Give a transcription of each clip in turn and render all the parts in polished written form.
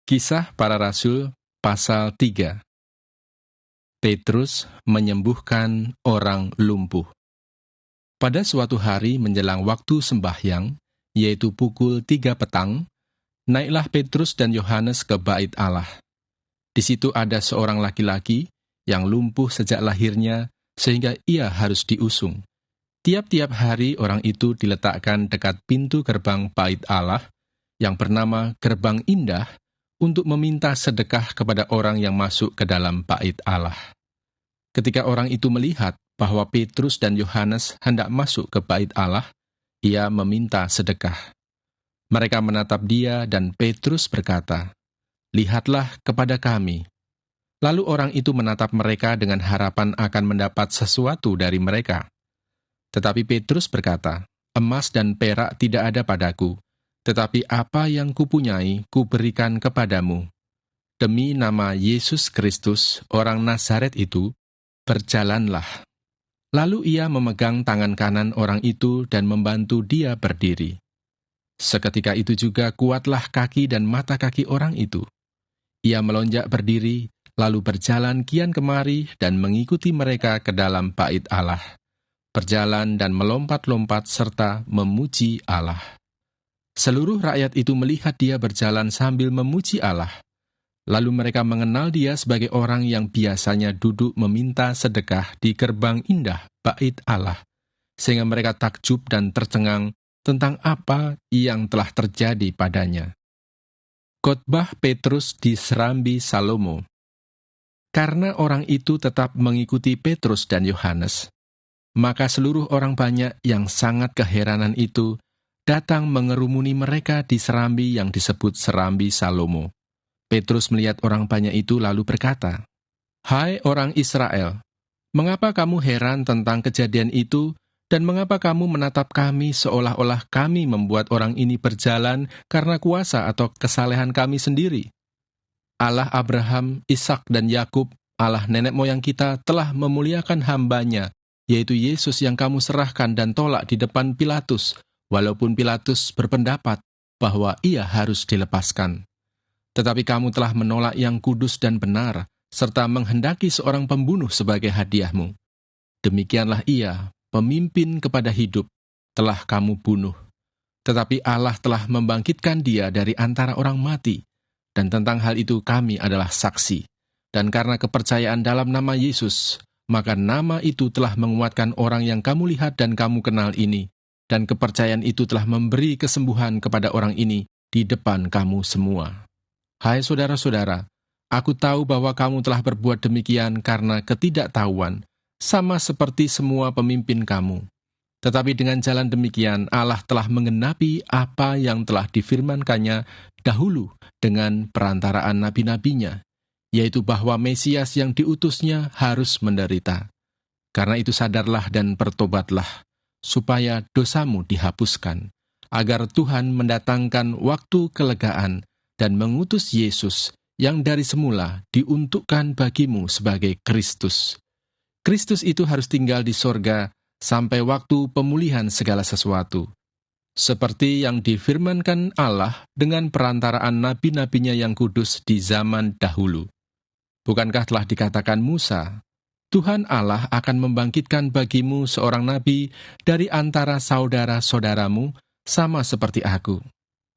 Kisah Para Rasul pasal 3. Petrus menyembuhkan orang lumpuh. Pada suatu hari menjelang waktu sembahyang, yaitu pukul 3 petang, naiklah Petrus dan Yohanes ke bait Allah. Di situ ada seorang laki-laki yang lumpuh sejak lahirnya, sehingga ia harus diusung. Tiap-tiap hari orang itu diletakkan dekat pintu gerbang bait Allah, yang bernama Gerbang Indah, untuk meminta sedekah kepada orang yang masuk ke dalam bait Allah. Ketika orang itu melihat bahwa Petrus dan Yohanes hendak masuk ke bait Allah, ia meminta sedekah. Mereka menatap dia dan Petrus berkata, "Lihatlah kepada kami." Lalu orang itu menatap mereka dengan harapan akan mendapat sesuatu dari mereka. Tetapi Petrus berkata, "Emas dan perak tidak ada padaku, tetapi apa yang kupunyai kuberikan kepadamu. Demi nama Yesus Kristus, orang Nazaret itu, berjalanlah." Lalu ia memegang tangan kanan orang itu dan membantu dia berdiri. Seketika itu juga kuatlah kaki dan mata kaki orang itu. Ia melonjak berdiri, lalu berjalan kian kemari dan mengikuti mereka ke dalam bait Allah. Berjalan dan melompat-lompat serta memuji Allah. Seluruh rakyat itu melihat dia berjalan sambil memuji Allah. Lalu mereka mengenal dia sebagai orang yang biasanya duduk meminta sedekah di gerbang indah bait Allah, sehingga mereka takjub dan tercengang tentang apa yang telah terjadi padanya. Khotbah Petrus di Serambi Salomo. Karena orang itu tetap mengikuti Petrus dan Yohanes, maka seluruh orang banyak yang sangat keheranan itu datang mengerumuni mereka di serambi yang disebut Serambi Salomo. Petrus melihat orang banyak itu lalu berkata, "Hai orang Israel, mengapa kamu heran tentang kejadian itu, dan mengapa kamu menatap kami seolah-olah kami membuat orang ini berjalan karena kuasa atau kesalehan kami sendiri? Allah Abraham, Ishak dan Yakub, Allah nenek moyang kita telah memuliakan hamba-Nya, yaitu Yesus yang kamu serahkan dan tolak di depan Pilatus, walaupun Pilatus berpendapat bahwa ia harus dilepaskan. Tetapi kamu telah menolak yang kudus dan benar, serta menghendaki seorang pembunuh sebagai hadiahmu. Demikianlah ia, pemimpin kepada hidup, telah kamu bunuh. Tetapi Allah telah membangkitkan dia dari antara orang mati, dan tentang hal itu kami adalah saksi. Dan karena kepercayaan dalam nama Yesus, maka nama itu telah menguatkan orang yang kamu lihat dan kamu kenal ini, dan kepercayaan itu telah memberi kesembuhan kepada orang ini di depan kamu semua. Hai saudara-saudara, aku tahu bahwa kamu telah berbuat demikian karena ketidaktahuan, sama seperti semua pemimpin kamu. Tetapi dengan jalan demikian, Allah telah menggenapi apa yang telah difirmankannya dahulu dengan perantaraan nabi-nabinya, yaitu bahwa Mesias yang diutusnya harus menderita. Karena itu sadarlah dan bertobatlah, supaya dosamu dihapuskan, agar Tuhan mendatangkan waktu kelegaan dan mengutus Yesus yang dari semula diuntukkan bagimu sebagai Kristus. Kristus itu harus tinggal di sorga sampai waktu pemulihan segala sesuatu, seperti yang difirmankan Allah dengan perantaraan nabi-nabinya yang kudus di zaman dahulu. Bukankah telah dikatakan Musa, Tuhan Allah akan membangkitkan bagimu seorang nabi dari antara saudara-saudaramu, sama seperti aku.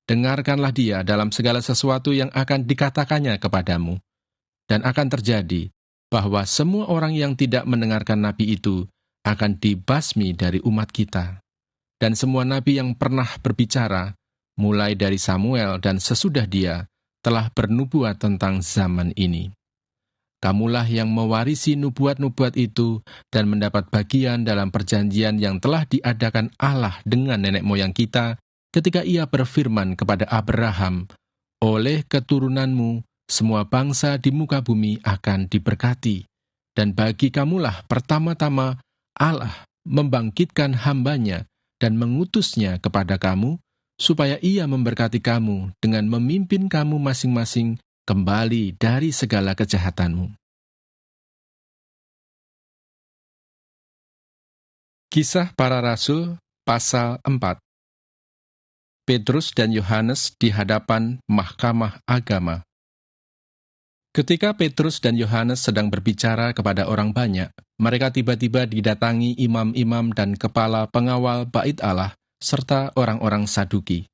Dengarkanlah dia dalam segala sesuatu yang akan dikatakannya kepadamu. Dan akan terjadi bahwa semua orang yang tidak mendengarkan nabi itu akan dibasmi dari umat kita. Dan semua nabi yang pernah berbicara, mulai dari Samuel dan sesudah dia, telah bernubuat tentang zaman ini. Kamulah yang mewarisi nubuat-nubuat itu dan mendapat bagian dalam perjanjian yang telah diadakan Allah dengan nenek moyang kita, ketika ia berfirman kepada Abraham, "Oleh keturunanmu, semua bangsa di muka bumi akan diberkati." Dan bagi kamulah pertama-tama Allah membangkitkan hamba-Nya dan mengutusnya kepada kamu, supaya ia memberkati kamu dengan memimpin kamu masing-masing kembali dari segala kejahatanmu. Kisah Para Rasul pasal 4. Petrus dan Yohanes di hadapan Mahkamah Agama. Ketika Petrus dan Yohanes sedang berbicara kepada orang banyak, mereka tiba-tiba didatangi imam-imam dan kepala pengawal bait Allah, serta orang-orang Saduki.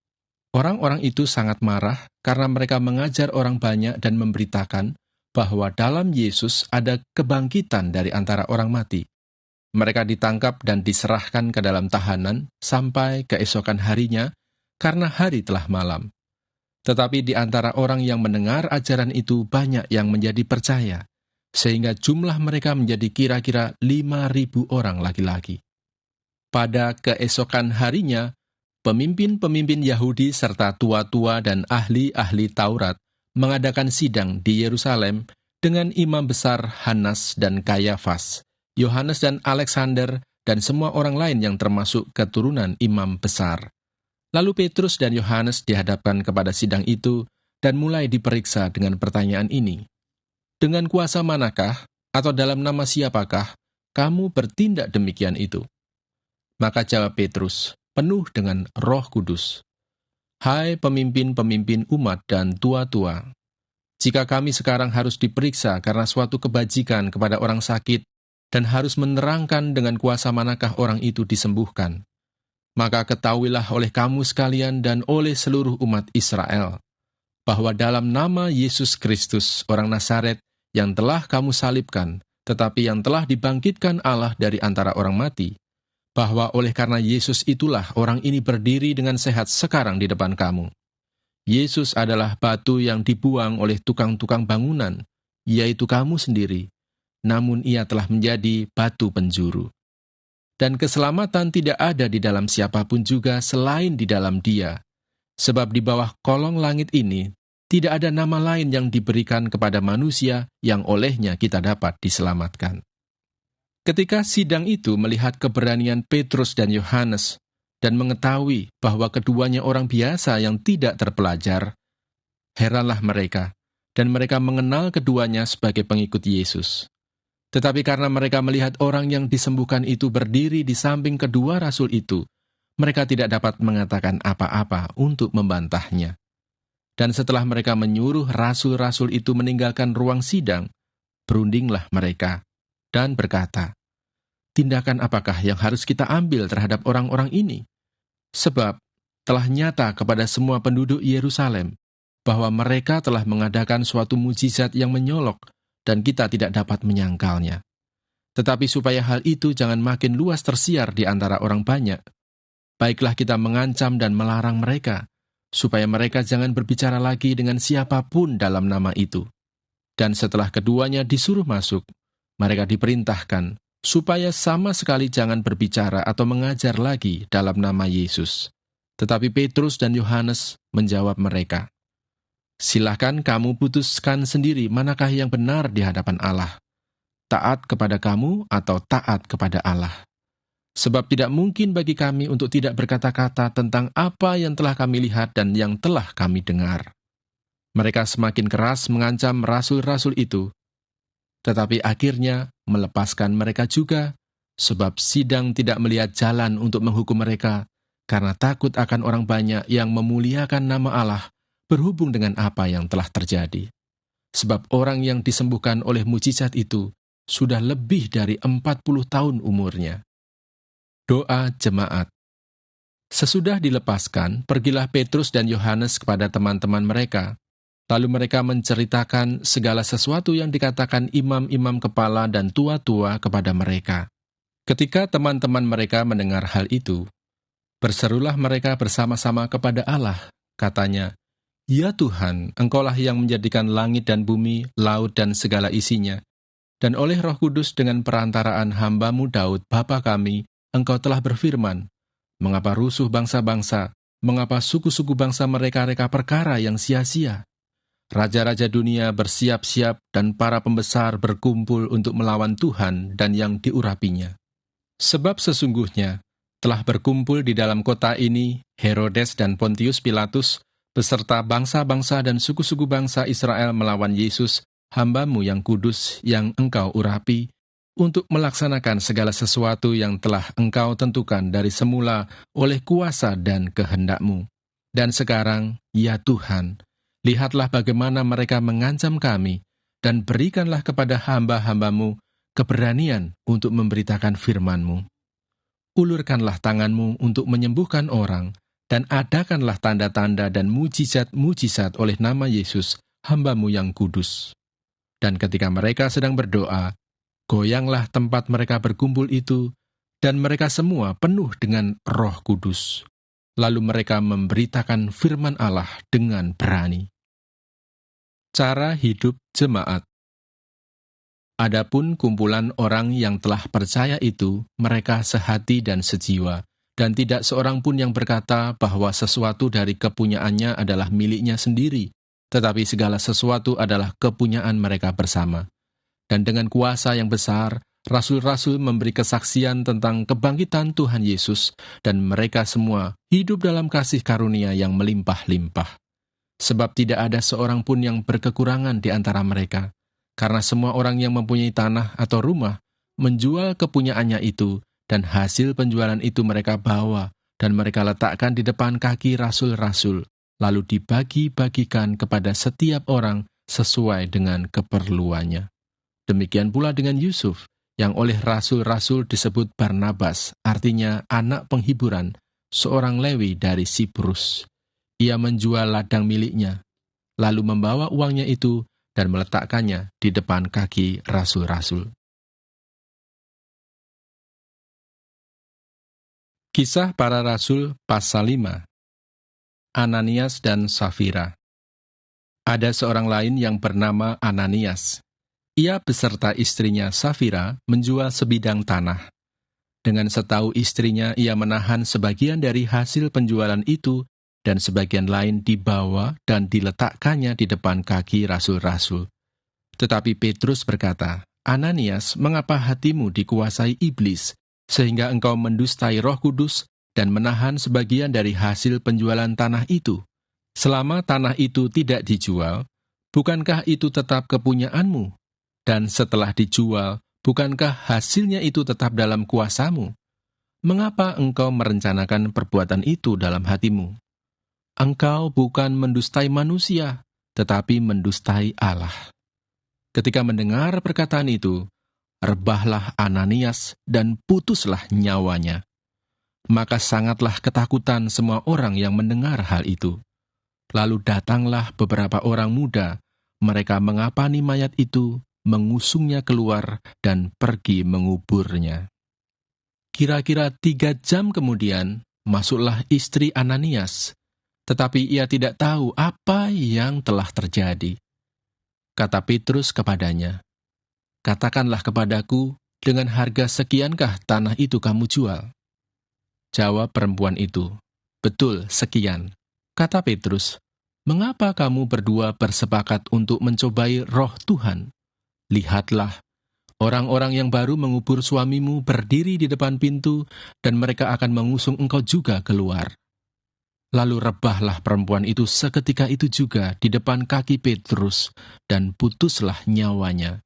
Orang-orang itu sangat marah karena mereka mengajar orang banyak dan memberitakan bahwa dalam Yesus ada kebangkitan dari antara orang mati. Mereka ditangkap dan diserahkan ke dalam tahanan sampai keesokan harinya karena hari telah malam. Tetapi di antara orang yang mendengar ajaran itu banyak yang menjadi percaya, sehingga jumlah mereka menjadi kira-kira 5.000 orang laki-laki. Pada keesokan harinya, pemimpin-pemimpin Yahudi serta tua-tua dan ahli-ahli Taurat mengadakan sidang di Yerusalem dengan imam besar Hanas dan Kayafas, Yohanes dan Alexander, dan semua orang lain yang termasuk keturunan imam besar. Lalu Petrus dan Yohanes dihadapkan kepada sidang itu dan mulai diperiksa dengan pertanyaan ini. Dengan kuasa manakah atau dalam nama siapakah kamu bertindak demikian itu? Maka jawab Petrus, penuh dengan Roh Kudus, "Hai pemimpin-pemimpin umat dan tua-tua, jika kami sekarang harus diperiksa karena suatu kebajikan kepada orang sakit dan harus menerangkan dengan kuasa manakah orang itu disembuhkan, maka ketahuilah oleh kamu sekalian dan oleh seluruh umat Israel, bahwa dalam nama Yesus Kristus, orang Nazaret, yang telah kamu salibkan, tetapi yang telah dibangkitkan Allah dari antara orang mati, bahwa oleh karena Yesus itulah orang ini berdiri dengan sehat sekarang di depan kamu. Yesus adalah batu yang dibuang oleh tukang-tukang bangunan, yaitu kamu sendiri, namun ia telah menjadi batu penjuru. Dan keselamatan tidak ada di dalam siapapun juga selain di dalam Dia. Sebab di bawah kolong langit ini, tidak ada nama lain yang diberikan kepada manusia yang olehnya kita dapat diselamatkan." Ketika sidang itu melihat keberanian Petrus dan Yohanes, dan mengetahui bahwa keduanya orang biasa yang tidak terpelajar, heranlah mereka, dan mereka mengenal keduanya sebagai pengikut Yesus. Tetapi karena mereka melihat orang yang disembuhkan itu berdiri di samping kedua rasul itu, mereka tidak dapat mengatakan apa-apa untuk membantahnya. Dan setelah mereka menyuruh rasul-rasul itu meninggalkan ruang sidang, berundinglah mereka dan berkata, "Tindakan apakah yang harus kita ambil terhadap orang-orang ini? Sebab telah nyata kepada semua penduduk Yerusalem bahwa mereka telah mengadakan suatu mujizat yang menyolok, dan kita tidak dapat menyangkalnya. Tetapi supaya hal itu jangan makin luas tersiar di antara orang banyak, baiklah kita mengancam dan melarang mereka, supaya mereka jangan berbicara lagi dengan siapapun dalam nama itu." Dan setelah keduanya disuruh masuk, mereka diperintahkan supaya sama sekali jangan berbicara atau mengajar lagi dalam nama Yesus. Tetapi Petrus dan Yohanes menjawab mereka, "Silakan kamu putuskan sendiri manakah yang benar di hadapan Allah, taat kepada kamu atau taat kepada Allah. Sebab tidak mungkin bagi kami untuk tidak berkata-kata tentang apa yang telah kami lihat dan yang telah kami dengar." Mereka semakin keras mengancam rasul-rasul itu, tetapi akhirnya melepaskan mereka juga, sebab sidang tidak melihat jalan untuk menghukum mereka, karena takut akan orang banyak yang memuliakan nama Allah berhubung dengan apa yang telah terjadi. Sebab orang yang disembuhkan oleh mujizat itu sudah lebih dari 40 tahun umurnya. Doa jemaat. Sesudah dilepaskan, pergilah Petrus dan Yohanes kepada teman-teman mereka. Lalu mereka menceritakan segala sesuatu yang dikatakan imam-imam kepala dan tua-tua kepada mereka. Ketika teman-teman mereka mendengar hal itu, berserulah mereka bersama-sama kepada Allah, katanya, "Ya Tuhan, Engkaulah yang menjadikan langit dan bumi, laut dan segala isinya, dan oleh Roh Kudus dengan perantaraan hamba-Mu Daud, Bapa kami, Engkau telah berfirman, mengapa rusuh bangsa-bangsa, mengapa suku-suku bangsa mereka-reka perkara yang sia-sia? Raja-raja dunia bersiap-siap dan para pembesar berkumpul untuk melawan Tuhan dan yang diurapinya. Sebab sesungguhnya telah berkumpul di dalam kota ini Herodes dan Pontius Pilatus beserta bangsa-bangsa dan suku-suku bangsa Israel melawan Yesus, hamba-Mu yang kudus yang Engkau urapi, untuk melaksanakan segala sesuatu yang telah Engkau tentukan dari semula oleh kuasa dan kehendak-Mu. Dan sekarang, ya Tuhan, lihatlah bagaimana mereka mengancam kami, dan berikanlah kepada hamba-hambamu keberanian untuk memberitakan firman-Mu. Ulurkanlah tangan-Mu untuk menyembuhkan orang, dan adakanlah tanda-tanda dan mujizat-mujizat oleh nama Yesus, hamba-Mu yang kudus. Dan ketika mereka sedang berdoa, goyanglah tempat mereka berkumpul itu, dan mereka semua penuh dengan Roh Kudus. Lalu mereka memberitakan firman Allah dengan berani. Cara hidup jemaat. Adapun kumpulan orang yang telah percaya itu, mereka sehati dan sejiwa, dan tidak seorang pun yang berkata bahwa sesuatu dari kepunyaannya adalah miliknya sendiri, tetapi segala sesuatu adalah kepunyaan mereka bersama. Dan dengan kuasa yang besar, rasul-rasul memberi kesaksian tentang kebangkitan Tuhan Yesus, dan mereka semua hidup dalam kasih karunia yang melimpah-limpah. Sebab tidak ada seorang pun yang berkekurangan di antara mereka, karena semua orang yang mempunyai tanah atau rumah menjual kepunyaannya itu, dan hasil penjualan itu mereka bawa, dan mereka letakkan di depan kaki rasul-rasul, lalu dibagi-bagikan kepada setiap orang sesuai dengan keperluannya. Demikian pula dengan Yusuf, yang oleh rasul-rasul disebut Barnabas, artinya anak penghiburan, seorang Lewi dari Siprus. Ia menjual ladang miliknya, lalu membawa uangnya itu dan meletakkannya di depan kaki rasul-rasul. Kisah para Rasul pasal 5. Ananias dan Safira. Ada seorang lain yang bernama Ananias. Ia beserta istrinya Safira menjual sebidang tanah. Dengan setahu istrinya, ia menahan sebagian dari hasil penjualan itu, dan sebagian lain dibawa dan diletakkannya di depan kaki rasul-rasul. Tetapi Petrus berkata, "Ananias, mengapa hatimu dikuasai iblis, sehingga engkau mendustai Roh Kudus dan menahan sebagian dari hasil penjualan tanah itu? Selama tanah itu tidak dijual, bukankah itu tetap kepunyaanmu? Dan setelah dijual, bukankah hasilnya itu tetap dalam kuasamu? Mengapa engkau merencanakan perbuatan itu dalam hatimu? Engkau bukan mendustai manusia, tetapi mendustai Allah." Ketika mendengar perkataan itu, rebahlah Ananias dan putuslah nyawanya. Maka sangatlah ketakutan semua orang yang mendengar hal itu. Lalu datanglah beberapa orang muda, mereka mengapani mayat itu, mengusungnya keluar, dan pergi menguburnya. Kira-kira 3 jam kemudian, masuklah istri Ananias, tetapi ia tidak tahu apa yang telah terjadi. Kata Petrus kepadanya, "Katakanlah kepadaku, dengan harga sekiankah tanah itu kamu jual?" Jawab perempuan itu, "Betul, sekian." Kata Petrus, "Mengapa kamu berdua bersepakat untuk mencobai roh Tuhan? Lihatlah, orang-orang yang baru mengubur suamimu berdiri di depan pintu, dan mereka akan mengusung engkau juga keluar." Lalu rebahlah perempuan itu seketika itu juga di depan kaki Petrus, dan putuslah nyawanya.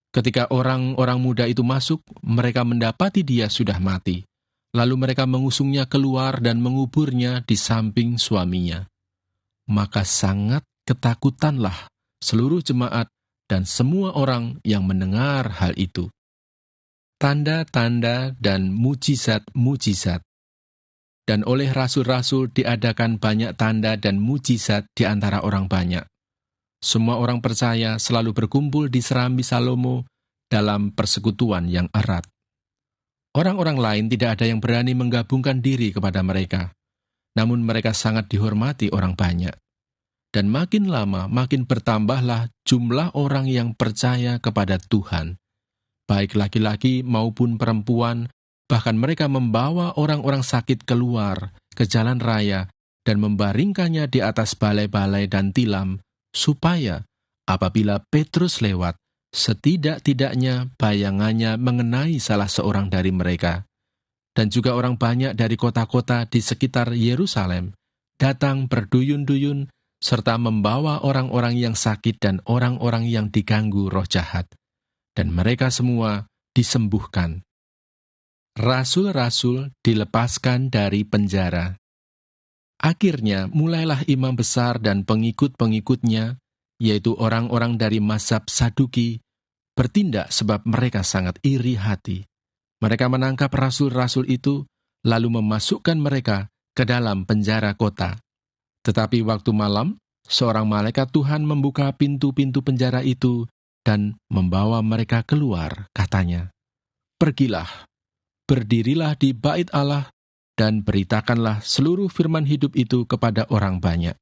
Ketika orang-orang muda itu masuk, mereka mendapati dia sudah mati. Lalu mereka mengusungnya keluar dan menguburnya di samping suaminya. Maka sangat ketakutanlah seluruh jemaat dan semua orang yang mendengar hal itu. Tanda-tanda dan mujizat-mujizat. Dan oleh rasul-rasul diadakan banyak tanda dan mujizat di antara orang banyak. Semua orang percaya selalu berkumpul di Serambi Salomo dalam persekutuan yang erat. Orang-orang lain tidak ada yang berani menggabungkan diri kepada mereka, namun mereka sangat dihormati orang banyak. Dan makin lama makin bertambahlah jumlah orang yang percaya kepada Tuhan, baik laki-laki maupun perempuan. Bahkan mereka membawa orang-orang sakit keluar ke jalan raya dan membaringkannya di atas balai-balai dan tilam, supaya apabila Petrus lewat, setidak-tidaknya bayangannya mengenai salah seorang dari mereka. Dan juga orang banyak dari kota-kota di sekitar Yerusalem datang berduyun-duyun, serta membawa orang-orang yang sakit dan orang-orang yang diganggu roh jahat. Dan mereka semua disembuhkan. Rasul-rasul dilepaskan dari penjara. Akhirnya mulailah imam besar dan pengikut-pengikutnya, yaitu orang-orang dari mazhab Saduki, bertindak sebab mereka sangat iri hati. Mereka menangkap rasul-rasul itu, lalu memasukkan mereka ke dalam penjara kota. Tetapi waktu malam, seorang malaikat Tuhan membuka pintu-pintu penjara itu dan membawa mereka keluar, katanya, "Pergilah, berdirilah di bait Allah, dan beritakanlah seluruh firman hidup itu kepada orang banyak."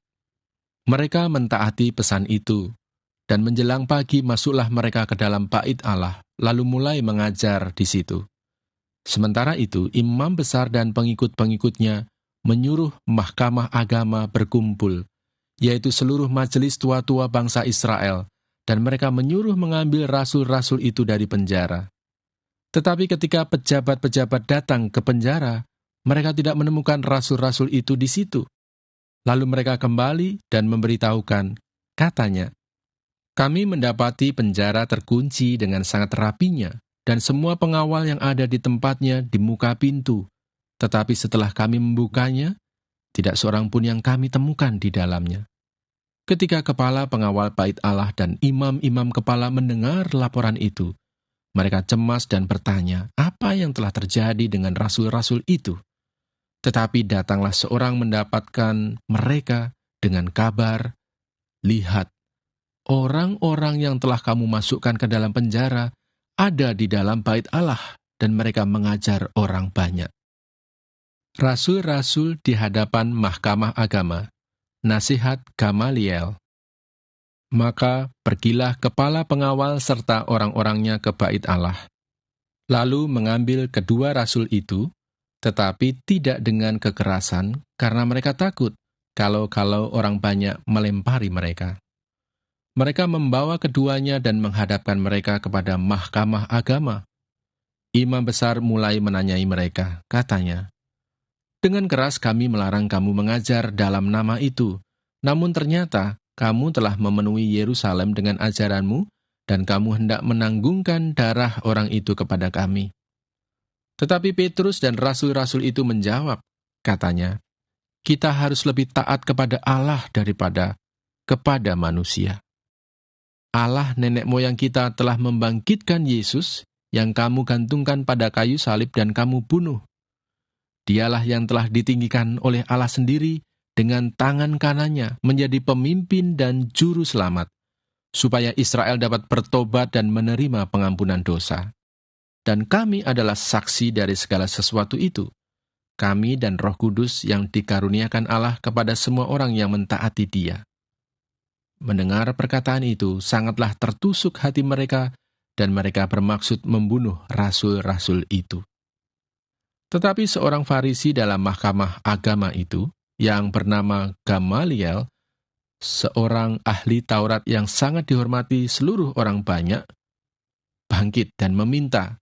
Mereka mentaati pesan itu, dan menjelang pagi masuklah mereka ke dalam bait Allah, lalu mulai mengajar di situ. Sementara itu, imam besar dan pengikut-pengikutnya menyuruh mahkamah agama berkumpul, yaitu seluruh majelis tua-tua bangsa Israel, dan mereka menyuruh mengambil rasul-rasul itu dari penjara. Tetapi ketika pejabat-pejabat datang ke penjara, mereka tidak menemukan rasul-rasul itu di situ. Lalu mereka kembali dan memberitahukan, katanya, "Kami mendapati penjara terkunci dengan sangat rapinya, dan semua pengawal yang ada di tempatnya di muka pintu. Tetapi setelah kami membukanya, tidak seorang pun yang kami temukan di dalamnya." Ketika kepala pengawal bait Allah dan imam-imam kepala mendengar laporan itu, mereka cemas dan bertanya, apa yang telah terjadi dengan rasul-rasul itu? Tetapi datanglah seorang mendapatkan mereka dengan kabar, "Lihat, orang-orang yang telah kamu masukkan ke dalam penjara ada di dalam bait Allah, dan mereka mengajar orang banyak." Rasul-rasul di hadapan mahkamah agama. Nasihat Gamaliel. Maka pergilah kepala pengawal serta orang-orangnya ke bait Allah, lalu mengambil kedua rasul itu, tetapi tidak dengan kekerasan, karena mereka takut kalau orang banyak melempari mereka. Mereka membawa keduanya dan menghadapkan mereka kepada mahkamah agama. Imam besar mulai menanyai mereka, katanya, "Dengan keras kami melarang kamu mengajar dalam nama itu, namun ternyata kamu telah memenuhi Yerusalem dengan ajaranmu, dan kamu hendak menanggungkan darah orang itu kepada kami." Tetapi Petrus dan rasul-rasul itu menjawab, katanya, "Kita harus lebih taat kepada Allah daripada kepada manusia. Allah nenek moyang kita telah membangkitkan Yesus yang kamu gantungkan pada kayu salib dan kamu bunuh. Dialah yang telah ditinggikan oleh Allah sendiri dengan tangan kanannya menjadi pemimpin dan juru selamat, supaya Israel dapat bertobat dan menerima pengampunan dosa. Dan kami adalah saksi dari segala sesuatu itu. Kami dan Roh Kudus yang dikaruniakan Allah kepada semua orang yang mentaati Dia." Mendengar perkataan itu, sangatlah tertusuk hati mereka, dan mereka bermaksud membunuh rasul-rasul itu. Tetapi seorang Farisi dalam mahkamah agama itu, yang bernama Gamaliel, seorang ahli Taurat yang sangat dihormati seluruh orang banyak, bangkit dan meminta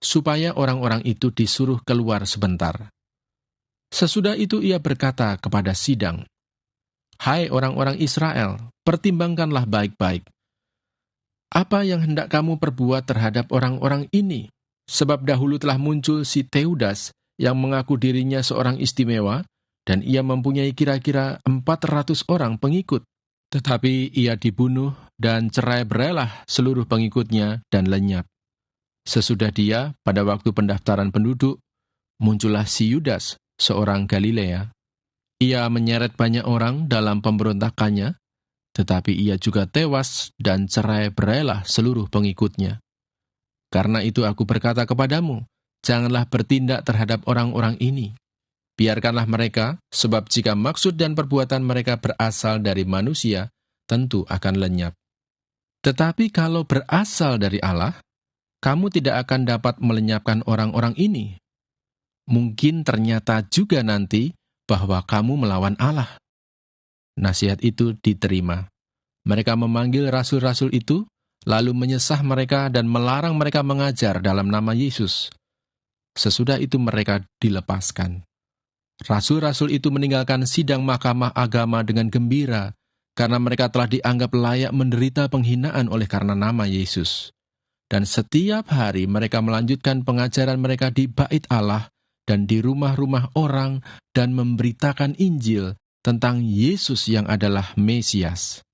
supaya orang-orang itu disuruh keluar sebentar. Sesudah itu ia berkata kepada sidang, "Hai orang-orang Israel, pertimbangkanlah baik-baik. Apa yang hendak kamu perbuat terhadap orang-orang ini? Sebab dahulu telah muncul si Teudas yang mengaku dirinya seorang istimewa, dan ia mempunyai kira-kira 400 orang pengikut. Tetapi ia dibunuh dan cerai-berailah seluruh pengikutnya dan lenyap. Sesudah dia, pada waktu pendaftaran penduduk, muncullah si Yudas, seorang Galilea. Ia menyeret banyak orang dalam pemberontakannya, tetapi ia juga tewas dan cerai-berailah seluruh pengikutnya. Karena itu aku berkata kepadamu, janganlah bertindak terhadap orang-orang ini. Biarkanlah mereka, sebab jika maksud dan perbuatan mereka berasal dari manusia, tentu akan lenyap. Tetapi kalau berasal dari Allah, kamu tidak akan dapat melenyapkan orang-orang ini. Mungkin ternyata juga nanti bahwa kamu melawan Allah." Nasihat itu diterima. Mereka memanggil rasul-rasul itu, lalu menyesah mereka dan melarang mereka mengajar dalam nama Yesus. Sesudah itu mereka dilepaskan. Rasul-rasul itu meninggalkan sidang mahkamah agama dengan gembira, karena mereka telah dianggap layak menderita penghinaan oleh karena nama Yesus. Dan setiap hari mereka melanjutkan pengajaran mereka di bait Allah dan di rumah-rumah orang dan memberitakan Injil tentang Yesus yang adalah Mesias.